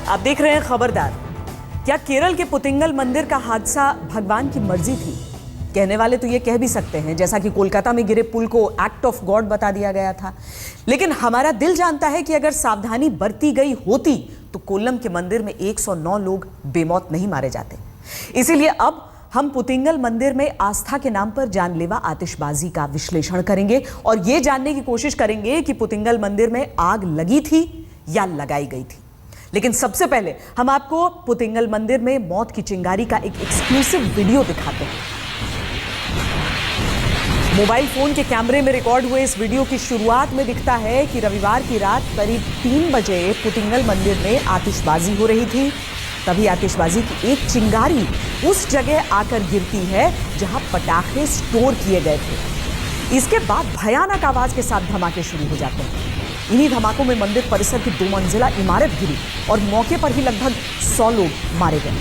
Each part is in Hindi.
आप देख रहे हैं खबरदार। क्या केरल के पुतिंगल मंदिर का हादसा भगवान की मर्जी थी? कहने वाले तो ये कह भी सकते हैं, जैसा कि कोलकाता में गिरे पुल को एक्ट ऑफ गॉड बता दिया गया था। लेकिन हमारा दिल जानता है कि अगर सावधानी बरती गई होती तो कोल्लम के मंदिर में 109 लोग बेमौत नहीं मारे जाते। इसीलिए अब हम पुतिंगल मंदिर में आस्था के नाम पर जानलेवा आतिशबाजी का विश्लेषण करेंगे और ये जानने की कोशिश करेंगे कि पुतिंगल मंदिर में आग लगी थी या लगाई गई थी। लेकिन सबसे पहले हम आपको पुतिंगल मंदिर में मौत की चिंगारी का एक एक्सक्लूसिव वीडियो दिखाते हैं। मोबाइल फोन के कैमरे में रिकॉर्ड हुए इस वीडियो की शुरुआत में दिखता है कि रविवार की रात करीब 3 बजे पुतिंगल मंदिर में आतिशबाजी हो रही थी। तभी आतिशबाजी की एक चिंगारी उस जगह आकर गिरती है जहां पटाखे स्टोर किए गए थे। इसके बाद भयानक आवाज के साथ धमाके शुरू हो जाते हैं। इन्हीं धमाकों में मंदिर परिसर की 2 मंजिला इमारत गिरी और मौके पर ही लगभग 100 लोग मारे गए।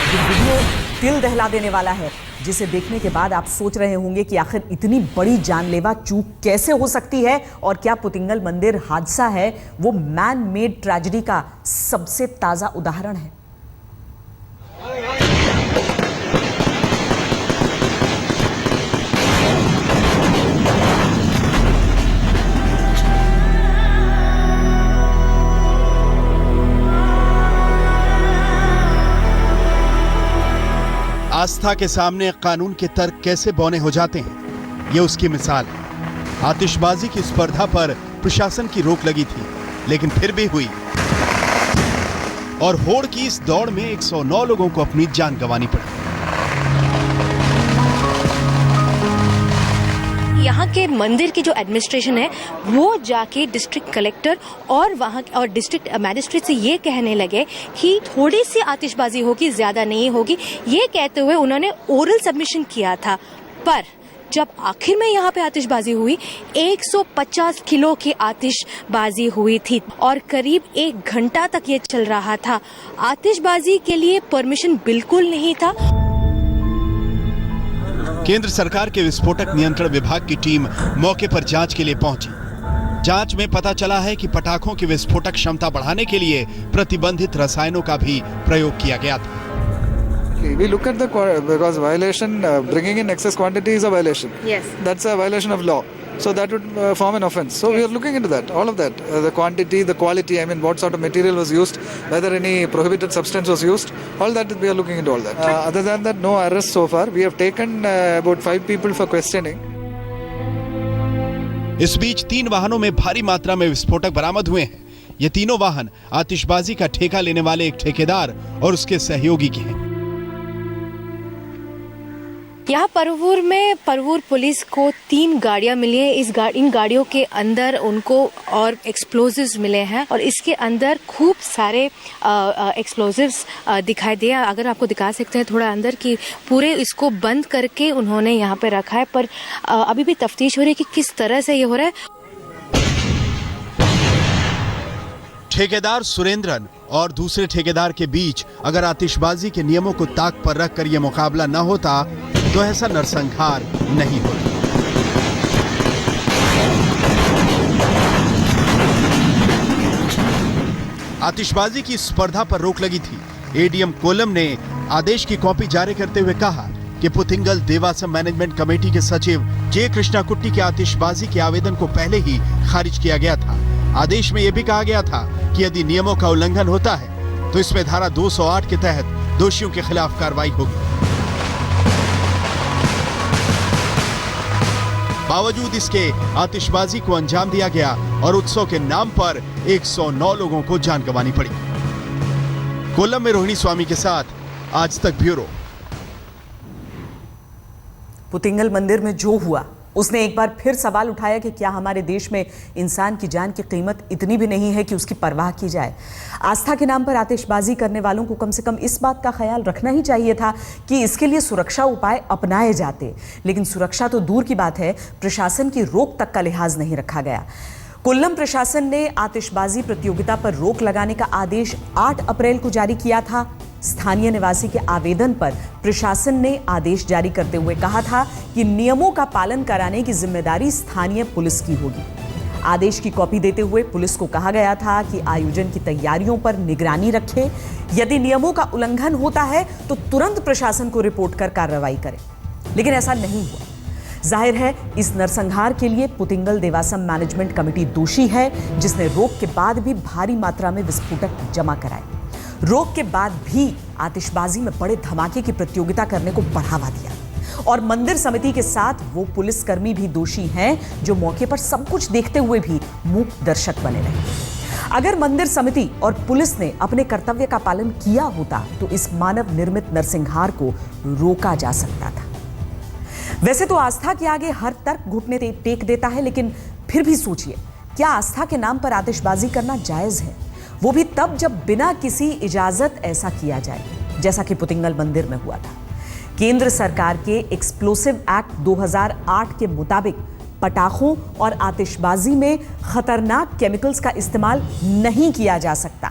ये वीडियो दिल दहला देने वाला है, जिसे देखने के बाद आप सोच रहे होंगे कि आखिर इतनी बड़ी जानलेवा चूक कैसे हो सकती है और क्या पुतिंगल मंदिर हादसा है वो मैन मेड ट्रेजेडी का सबसे ताजा उदाहरण है। आस्था के सामने कानून के तर्क कैसे बौने हो जाते हैं, ये उसकी मिसाल है। आतिशबाजी की स्पर्धा पर प्रशासन की रोक लगी थी, लेकिन फिर भी हुई और होड़ की इस दौड़ में 109 लोगों को अपनी जान गंवानी पड़ी। यहाँ के मंदिर की जो एडमिनिस्ट्रेशन है वो जाके डिस्ट्रिक्ट कलेक्टर और वहाँ और डिस्ट्रिक्ट मैजिस्ट्रेट से ये कहने लगे कि थोड़ी सी आतिशबाजी होगी, ज्यादा नहीं होगी। ये कहते हुए उन्होंने ओरल सबमिशन किया था, पर जब आखिर में यहाँ पे आतिशबाजी हुई 150 किलो की आतिशबाजी हुई थी और करीब 1 घंटा तक ये चल रहा था। आतिशबाजी के लिए परमिशन बिल्कुल नहीं था। केंद्र सरकार के विस्फोटक नियंत्रण विभाग की टीम मौके पर जांच के लिए पहुंची। जांच में पता चला है कि पटाखों की विस्फोटक क्षमता बढ़ाने के लिए प्रतिबंधित रसायनों का भी प्रयोग किया गया था। We look at the because violation bringing in excess quantity is a violation. Yes. That's a violation of law. So that would form an offence. So we are looking into that, all of that, the quantity, the quality. I mean, what sort of material was used, whether any prohibited substance was used. All that we are looking into all that. Other than that, no arrests so far. We have taken about 5 people for questioning. इस बीच 3 वाहनों में भारी मात्रा में विस्फोटक बरामद हुए हैं। ये तीनों वाहन आतिशबाजी का ठेका लेने वाले एक ठेकेदार और उसके सहयोगी के हैं। यहाँ परवूर में परवूर पुलिस को 3 गाड़ियां मिली है। इन गाड़ियों के अंदर उनको और एक्सप्लोजिव्स मिले हैं और इसके अंदर खूब सारे एक्सप्लोजिव्स दिखाई दिए। अगर आपको दिखा सकते हैं थोड़ा अंदर की पूरे इसको बंद करके उन्होंने यहाँ पे रखा है, पर अभी भी तफ्तीश हो रही है कि किस तरह से ये हो रहा है। ठेकेदार सुरेंद्रन और दूसरे ठेकेदार के बीच अगर आतिशबाजी के नियमों को ताक पर रखकर यह मुकाबला न होता तो ऐसा नरसंहार नहीं होता। आतिशबाजी की स्पर्धा पर रोक लगी थी। एडीएम कोल्लम ने आदेश की कॉपी जारी करते हुए कहा कि पुतिंगल देवासम मैनेजमेंट कमेटी के सचिव जे कृष्णाकुट्टी के आतिशबाजी के आवेदन को पहले ही खारिज किया गया था। आदेश में यह भी कहा गया था कि यदि नियमों का उल्लंघन होता है तो इसमें धारा 208 के तहत दोषियों के खिलाफ कार्रवाई होगी। बावजूद इसके आतिशबाजी को अंजाम दिया गया और उत्सव के नाम पर 109 लोगों को जान गंवानी पड़ी। कोल्लम में रोहिणी स्वामी के साथ आज तक ब्यूरो। पुतिंगल मंदिर में जो हुआ उसने एक बार फिर सवाल उठाया कि क्या हमारे देश में इंसान की जान की कीमत इतनी भी नहीं है कि उसकी परवाह की जाए। आस्था के नाम पर आतिशबाजी करने वालों को कम से कम इस बात का ख्याल रखना ही चाहिए था कि इसके लिए सुरक्षा उपाय अपनाए जाते। लेकिन सुरक्षा तो दूर की बात है, प्रशासन की रोक तक का लिहाज नहीं रखा गया। कोल्लम प्रशासन ने आतिशबाजी प्रतियोगिता पर रोक लगाने का आदेश 8 अप्रैल को जारी किया था। स्थानीय निवासी के आवेदन पर प्रशासन ने आदेश जारी करते हुए कहा था कि नियमों का पालन कराने की जिम्मेदारी स्थानीय पुलिस की होगी। आदेश की कॉपी देते हुए पुलिस को कहा गया था कि आयोजन की तैयारियों पर निगरानी रखे, यदि नियमों का उल्लंघन होता है तो तुरंत प्रशासन को रिपोर्ट कर कार्रवाई करे। लेकिन ऐसा नहीं हुआ। जाहिर है इस नरसंहार के लिए पुतिंगल देवासम मैनेजमेंट कमेटी दोषी है, जिसने रोक के बाद भी भारी मात्रा में विस्फोटक जमा कराए, रोक के बाद भी आतिशबाजी में बड़े धमाके की प्रतियोगिता करने को बढ़ावा दिया। और मंदिर समिति के साथ वो पुलिसकर्मी भी दोषी हैं जो मौके पर सब कुछ देखते हुए भी मूक दर्शक बने रहे। अगर मंदिर समिति और पुलिस ने अपने कर्तव्य का पालन किया होता तो इस मानव निर्मित नरसंहार को रोका जा सकता था। वैसे तो आस्था के आगे हर तर्क घुटने टेक देता है, लेकिन फिर भी सोचिए, क्या आस्था के नाम पर आतिशबाजी करना जायज है? वो भी तब जब बिना किसी इजाजत ऐसा किया जाए, जैसा कि पुतिंगल मंदिर में हुआ था। केंद्र सरकार के एक्सप्लोसिव एक्ट 2008 के मुताबिक पटाखों और आतिशबाजी में खतरनाक केमिकल्स का इस्तेमाल नहीं किया जा सकता।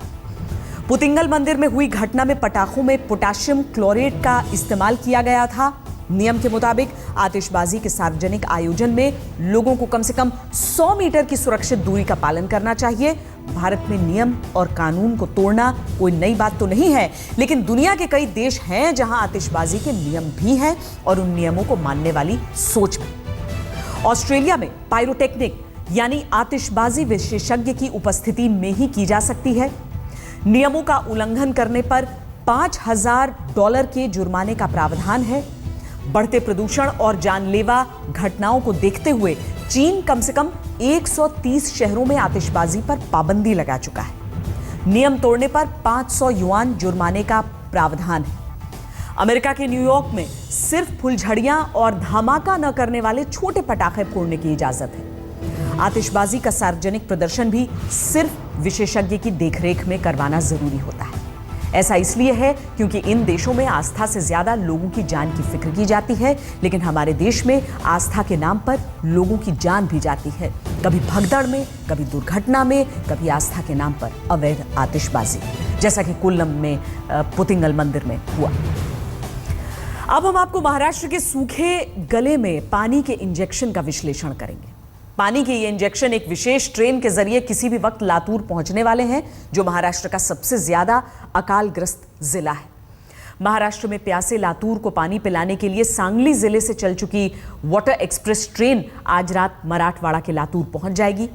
पुतिंगल मंदिर में हुई घटना में पटाखों में पोटेशियम क्लोरेट का इस्तेमाल किया गया था। नियम के मुताबिक आतिशबाजी के सार्वजनिक आयोजन में लोगों को कम से कम 100 मीटर की सुरक्षित दूरी का पालन करना चाहिए। भारत में नियम और कानून को तोड़ना कोई नई बात तो नहीं है, लेकिन दुनिया के कई देश हैं जहां आतिशबाजी के नियम भी हैं और उन नियमों को मानने वाली सोच भी। ऑस्ट्रेलिया में पायरोटेक्निक यानी आतिशबाजी विशेषज्ञ की उपस्थिति में ही की जा सकती है। नियमों का उल्लंघन करने पर $5000 के जुर्माने का प्रावधान है। बढ़ते प्रदूषण और जानलेवा घटनाओं को देखते हुए चीन कम से कम 130 शहरों में आतिशबाजी पर पाबंदी लगा चुका है। नियम तोड़ने पर 500 युआन जुर्माने का प्रावधान है। अमेरिका के न्यूयॉर्क में सिर्फ फुलझड़ियां और धमाका न करने वाले छोटे पटाखे फोड़ने की इजाजत है। आतिशबाजी का सार्वजनिक प्रदर्शन भी सिर्फ विशेषज्ञ की देखरेख में करवाना जरूरी होता है। ऐसा इसलिए है क्योंकि इन देशों में आस्था से ज्यादा लोगों की जान की फिक्र की जाती है, लेकिन हमारे देश में आस्था के नाम पर लोगों की जान भी जाती है, कभी भगदड़ में, कभी दुर्घटना में, कभी आस्था के नाम पर अवैध आतिशबाजी, जैसा कि कोल्लम में पुतिंगल मंदिर में हुआ। अब हम आपको महाराष्ट्र के सूखे गले में पानी के इंजेक्शन का विश्लेषण करेंगे। पानी के ये इंजेक्शन एक विशेष ट्रेन के जरिए किसी भी वक्त लातूर पहुंचने वाले हैं, जो महाराष्ट्र का सबसे ज्यादा अकालग्रस्त जिला है। महाराष्ट्र में प्यासे लातूर को पानी पिलाने के लिए सांगली जिले से चल चुकी वाटर एक्सप्रेस ट्रेन आज रात मराठवाड़ा के लातूर पहुंच जाएगी।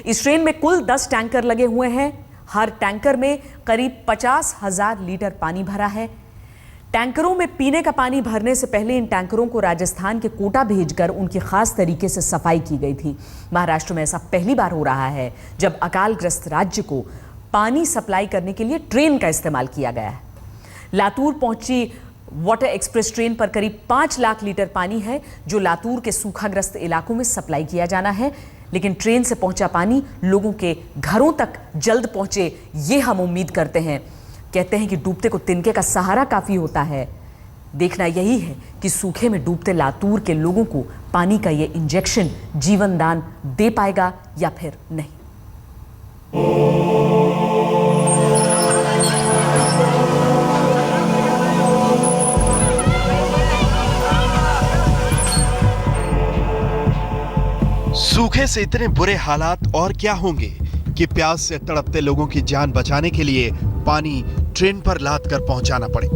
इस ट्रेन में कुल 10 टैंकर लगे हुए हैं। हर टैंकर में करीब 50,000 लीटर पानी भरा है। टैंकरों में पीने का पानी भरने से पहले इन टैंकरों को राजस्थान के कोटा भेजकर उनकी खास तरीके से सफाई की गई थी। महाराष्ट्र में ऐसा पहली बार हो रहा है जब अकालग्रस्त राज्य को पानी सप्लाई करने के लिए ट्रेन का इस्तेमाल किया गया है। लातूर पहुंची वाटर एक्सप्रेस ट्रेन पर करीब 5 लाख लीटर पानी है, जो लातूर के सूखाग्रस्त इलाकों में सप्लाई किया जाना है। लेकिन ट्रेन से पहुंचा पानी लोगों के घरों तक जल्द पहुंचे, ये हम उम्मीद करते हैं। कहते हैं कि डूबते को तिनके का सहारा काफी होता है। देखना यही है कि सूखे में डूबते लातूर के लोगों को पानी का ये इंजेक्शन जीवन दान दे पाएगा या फिर नहीं। सूखे से इतने बुरे हालात और क्या होंगे कि प्यास से तड़पते लोगों की जान बचाने के लिए पानी ट्रेन पर लाद कर पहुंचाना पड़े।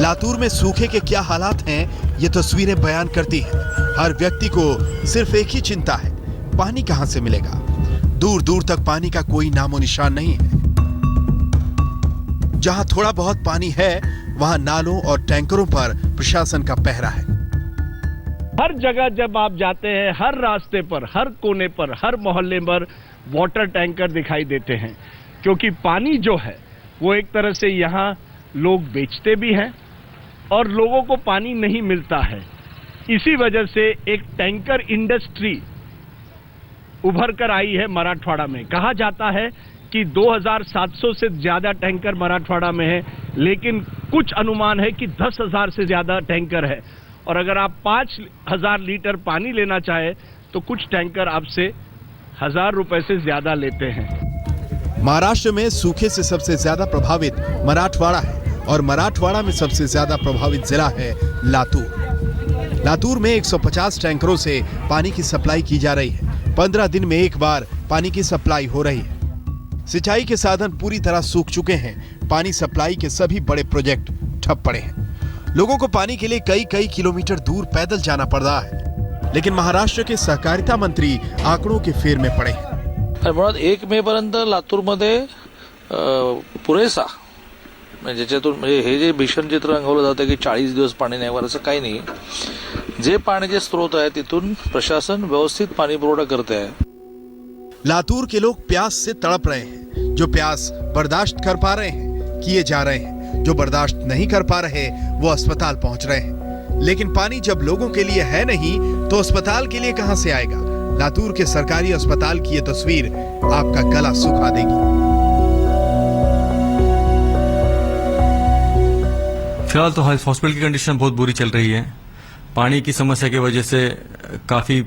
लातूर में सूखे के क्या हालात हैं, ये तस्वीरें बयान करती हैं। हर व्यक्ति को सिर्फ एक ही चिंता है, पानी कहां से मिलेगा। दूर दूर तक पानी का कोई नामो निशान नहीं है। जहां थोड़ा बहुत पानी है वहां नालों और टैंकरों पर प्रशासन का पहरा है। हर जगह जब आप जाते हैं, हर रास्ते पर, हर कोने पर, हर मोहल्ले पर वाटर टैंकर दिखाई देते हैं, क्योंकि पानी जो है वो एक तरह से यहाँ लोग बेचते भी हैं और लोगों को पानी नहीं मिलता है। इसी वजह से एक टैंकर इंडस्ट्री उभर कर आई है मराठवाड़ा में। कहा जाता है कि 2700 से ज्यादा टैंकर मराठवाड़ा में है, लेकिन कुछ अनुमान है कि 10,000 से ज्यादा टैंकर है। और अगर आप 5,000 लीटर पानी लेना चाहे तो कुछ टैंकर आपसे 1,000 रुपए से ज्यादा लेते हैं। महाराष्ट्र में सूखे से सबसे ज्यादा प्रभावित मराठवाड़ा है और मराठवाड़ा में सबसे ज्यादा प्रभावित जिला है लातूर। लातूर में 150 टैंकरों से पानी की सप्लाई की जा रही है। 15 दिन में एक बार पानी की सप्लाई हो रही है। सिंचाई के साधन पूरी तरह सूख चुके हैं। पानी सप्लाई के सभी बड़े प्रोजेक्ट ठप पड़े हैं। लोगों को पानी के लिए कई किलोमीटर दूर पैदल जाना पड़ रहा है। लेकिन महाराष्ट्र के सहकारिता मंत्री आंकड़ों के फेर में पड़े हैं। मुळात 1 मे पर्यंत लातूरमध्ये पुरेसा म्हणजे ज्याच्यातून म्हणजे हे जे भीषण चित्र रंगवलं जातं की 40 दिवस पाणी नाही वर असं काही नाही. जे पाण्याचे स्रोत आहे तिथून प्रशासन व्यवस्थित पाणी पुरवठा करते आहे. लातूर के लोग प्यास से तड़प रहे हैं। जो प्यास बर्दाश्त कर पा रहे हैं किए जा रहे हैं, जो बर्दाश्त नहीं कर पा रहे वो अस्पताल पहुंच रहे हैं। लेकिन पानी जब लोगों के लिए है नहीं तो अस्पताल के लिए कहां से आएगा? लातूर के सरकारी अस्पताल की ये तस्वीर आपका गला सुखा देगी। फिलहाल तो हॉस्पिटल की कंडीशन बहुत बुरी चल रही है। पानी की समस्या की वजह से काफ़ी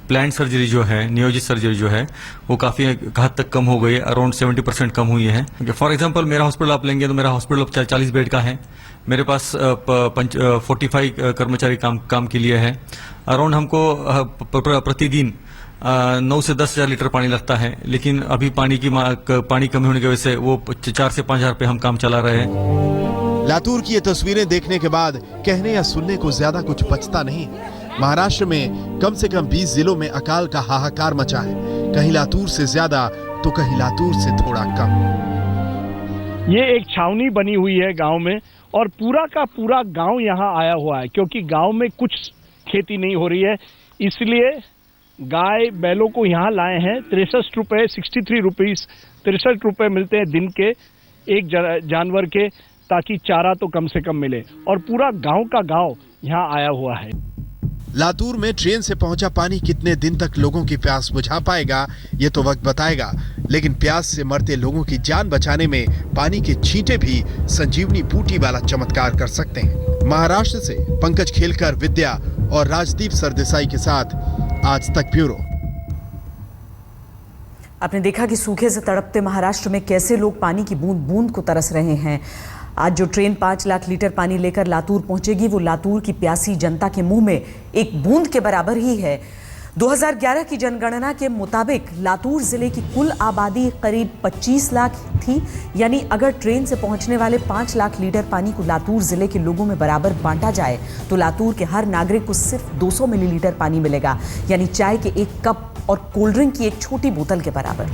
प्लान सर्जरी जो है, नियोजित सर्जरी जो है, वो काफ़ी हद तक कम हो गई है। अराउंड 70% कम हुई है। फॉर एग्जांपल मेरा हॉस्पिटल आप लेंगे तो मेरा हॉस्पिटल 40 बेड का है। मेरे पास 45 कर्मचारी काम के लिए है। अराउंड हमको प्रतिदिन 9 से 10 हजार लीटर पानी लगता है। लेकिन अभी पानी कमी होने की वजह से वो 4 से 5 हजार पे हम काम चला रहे हैं। लातूर की ये तस्वीरें देखने के बाद कहने या सुनने को ज्यादा कुछ बचता नहीं। महाराष्ट्र में कम से कम 20 जिलों में अकाल का हाहाकार मचा है। कहीं लातूर से ज्यादा तो कहीं लातूर से थोड़ा कम। ये एक छावनी बनी हुई है गांव में और पूरा का पूरा गांव यहाँ आया हुआ है क्योंकि गांव में कुछ खेती नहीं हो रही है। इसलिए गाय बैलों को यहाँ लाए हैं। 63 रुपए 63 रुपीज 63 रुपए मिलते हैं दिन के एक जानवर के, ताकि चारा तो कम से कम मिले। और पूरा गांव का गांव यहाँ आया हुआ है। लातूर में ट्रेन से पहुंचा पानी कितने दिन तक लोगों की प्यास बुझा पाएगा ये तो वक्त बताएगा। लेकिन प्यास से मरते लोगों की जान बचाने में पानी के छींटे भी संजीवनी बूटी वाला चमत्कार कर सकते हैं। महाराष्ट्र से पंकज खेलकर, विद्या और राजदीप सरदेसाई के साथ आज तक ब्यूरो। आपने देखा कि सूखे से तड़पते महाराष्ट्र में कैसे लोग पानी की बूंद बूंद को तरस रहे हैं। आज जो ट्रेन 5 लाख लीटर पानी लेकर लातूर पहुंचेगी वो लातूर की प्यासी जनता के मुंह में एक बूंद के बराबर ही है। 2011 की जनगणना के मुताबिक लातूर जिले की कुल आबादी करीब 25 लाख थी। यानी अगर ट्रेन से पहुंचने वाले 5 लाख लीटर पानी को लातूर जिले के लोगों में बराबर बांटा जाए तो लातूर के हर नागरिक को सिर्फ 200 मिलीलीटर पानी मिलेगा। यानी चाय के एक कप और कोल्ड ड्रिंक की एक छोटी बोतल के बराबर।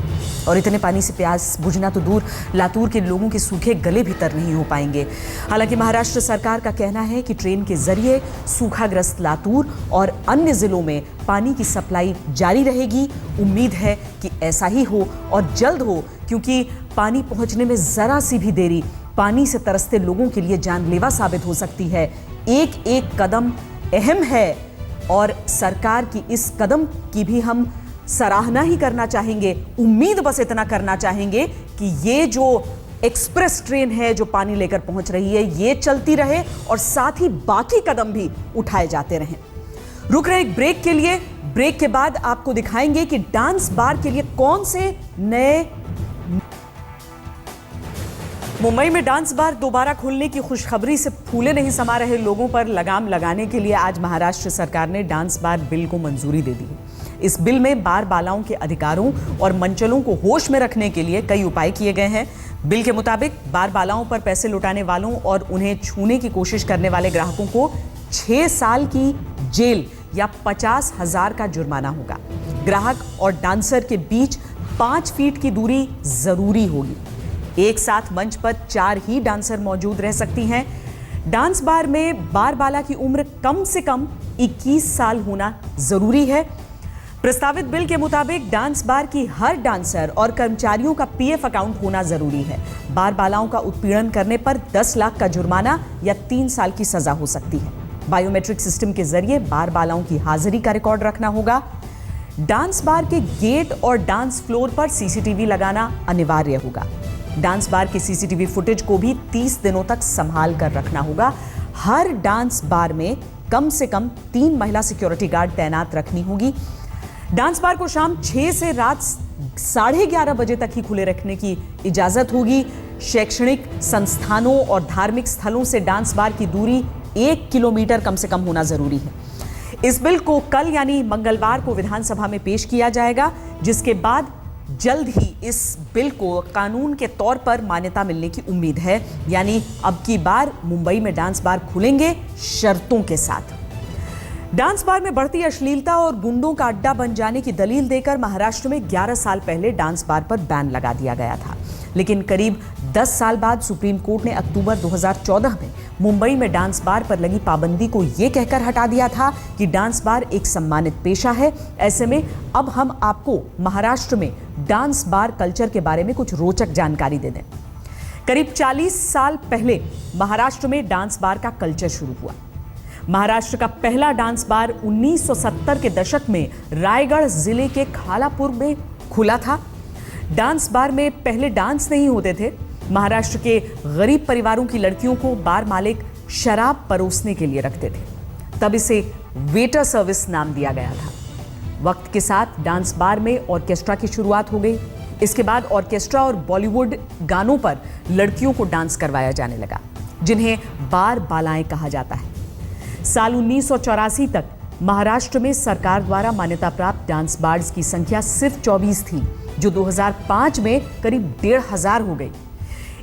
और इतने पानी से प्यास बुझना तो दूर, लातूर के लोगों के सूखे गले भी तर नहीं हो पाएंगे। हालांकि महाराष्ट्र सरकार का कहना है कि ट्रेन के जरिए सूखाग्रस्त लातूर और अन्य जिलों में पानी की सप्लाई जारी रहेगी। उम्मीद है कि ऐसा ही हो और जल्द हो, क्योंकि पानी पहुंचने में जरा सी भी देरी पानी से तरसते लोगों के लिए जानलेवा साबित हो सकती है। एक एक कदम अहम है और सरकार की इस कदम की भी हम सराहना ही करना चाहेंगे। उम्मीद बस इतना करना चाहेंगे कि ये जो एक्सप्रेस ट्रेन है जो पानी लेकर पहुंच रही है ये चलती रहे और साथ ही बाकी कदम भी उठाए जाते रहें। रुक रहे एक ब्रेक के लिए। ब्रेक के बाद आपको दिखाएंगे कि डांस बार के लिए कौन से नए। मुंबई में डांस बार दोबारा खुलने की खुशखबरी से फूले नहीं समा रहे लोगों पर लगाम लगाने के लिए आज महाराष्ट्र सरकार ने डांस बार बिल को मंजूरी दे दी। इस बिल में बार बालाओं के अधिकारों और मंचलों को होश में रखने के लिए कई उपाय किए गए हैं। बिल के मुताबिक बार बालाओं पर पैसे लुटाने वालों और उन्हें छूने की कोशिश करने वाले ग्राहकों को 6 साल की जेल या 50,000 का जुर्माना होगा। ग्राहक और डांसर के बीच 5 फीट की दूरी जरूरी होगी। एक साथ मंच पर 4 ही डांसर मौजूद रह सकती हैं। डांस बार में बार बाला की उम्र कम से कम 21 साल होना जरूरी है। प्रस्तावित बिल के मुताबिक डांस बार की हर डांसर और कर्मचारियों का पीएफ अकाउंट होना जरूरी है। बार बालाओं का उत्पीड़न करने पर 10 लाख का जुर्माना या 3 साल की सजा हो सकती है। बायोमेट्रिक सिस्टम के जरिए बार बालाओं की हाजिरी का रिकॉर्ड रखना होगा। डांस बार के गेट और डांस फ्लोर पर सीसीटीवी लगाना अनिवार्य होगा। डांस बार की सीसीटीवी फुटेज को भी 30 दिनों तक संभाल कर रखना होगा। हर डांस बार में कम से कम 3 महिला सिक्योरिटी गार्ड तैनात रखनी होगी। डांस बार को शाम 6 से रात 11:30 बजे तक ही खुले रखने की इजाजत होगी। शैक्षणिक संस्थानों और धार्मिक स्थलों से डांस बार की दूरी 1 किलोमीटर कम से कम होना जरूरी है। इस बिल को कल यानी मंगलवार को विधानसभा में पेश किया जाएगा, जिसके बाद जल्द ही इस बिल को कानून के तौर पर मान्यता मिलने की उम्मीद है। यानी अब की बार मुंबई में डांस बार खुलेंगे शर्तों के साथ। डांस बार में बढ़ती अश्लीलता और गुंडों का अड्डा बन जाने की दलील देकर महाराष्ट्र में 11 साल पहले डांस बार पर बैन लगा दिया गया था, लेकिन करीब 10 साल बाद सुप्रीम कोर्ट ने अक्टूबर 2014 में मुंबई में डांस बार पर लगी पाबंदी को यह कहकर हटा दिया था कि डांस बार एक सम्मानित पेशा है। ऐसे में अब हम आपको महाराष्ट्र में डांस बार कल्चर के बारे में कुछ रोचक जानकारी दे दें। करीब 40 साल पहले महाराष्ट्र में डांस बार का कल्चर शुरू हुआ। महाराष्ट्र का पहला डांस बार 1970 के दशक में रायगढ़ जिले के खालापुर में खुला था। डांस बार में पहले डांस नहीं होते थे। महाराष्ट्र के गरीब परिवारों की लड़कियों को बार मालिक शराब परोसने के लिए रखते थे, तब इसे वेटर सर्विस नाम दिया गया था। वक्त के साथ डांस बार में ऑर्केस्ट्रा की शुरुआत हो गई। इसके बाद ऑर्केस्ट्रा और बॉलीवुड गानों पर लड़कियों को डांस करवाया जाने लगा, जिन्हें बार बालाएं कहा जाता है। साल 1984 तक महाराष्ट्र में सरकार द्वारा मान्यता प्राप्त डांस बार्स की संख्या सिर्फ 24 थी, जो 2005 में करीब 1,500 हो गई।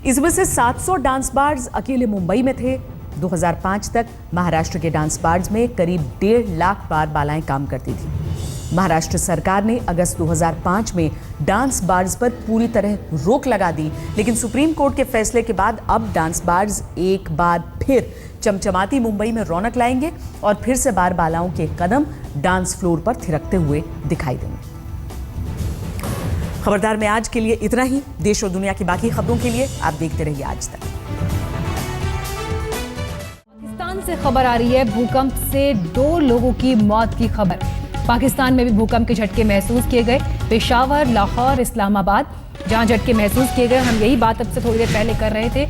इसमें से 700 डांस बार्स अकेले मुंबई में थे। 2005 तक महाराष्ट्र के डांस बार्स में करीब 1.5 लाख बार बालाएं काम करती थी। महाराष्ट्र सरकार ने अगस्त 2005 में डांस बार्स पर पूरी तरह रोक लगा दी, लेकिन सुप्रीम कोर्ट के फैसले के बाद अब डांस बार्स एक बार फिर चमचमाती मुंबई में रौनक लाएंगे और फिर से बार बालाओं के कदम डांस फ्लोर पर थिरकते हुए दिखाई देंगे। खबरदार में आज के लिए इतना ही। देश और दुनिया की बाकी खबरों के लिए आप देखते रहिए आज तक। पाकिस्तान से खबर आ रही है, भूकंप से 2 लोगों की मौत की खबर। पाकिस्तान में भी भूकंप के झटके महसूस किए गए। पेशावर, लाहौर, इस्लामाबाद, जहां झटके महसूस किए गए। हम यही बात अब से थोड़ी देर पहले कर रहे थे।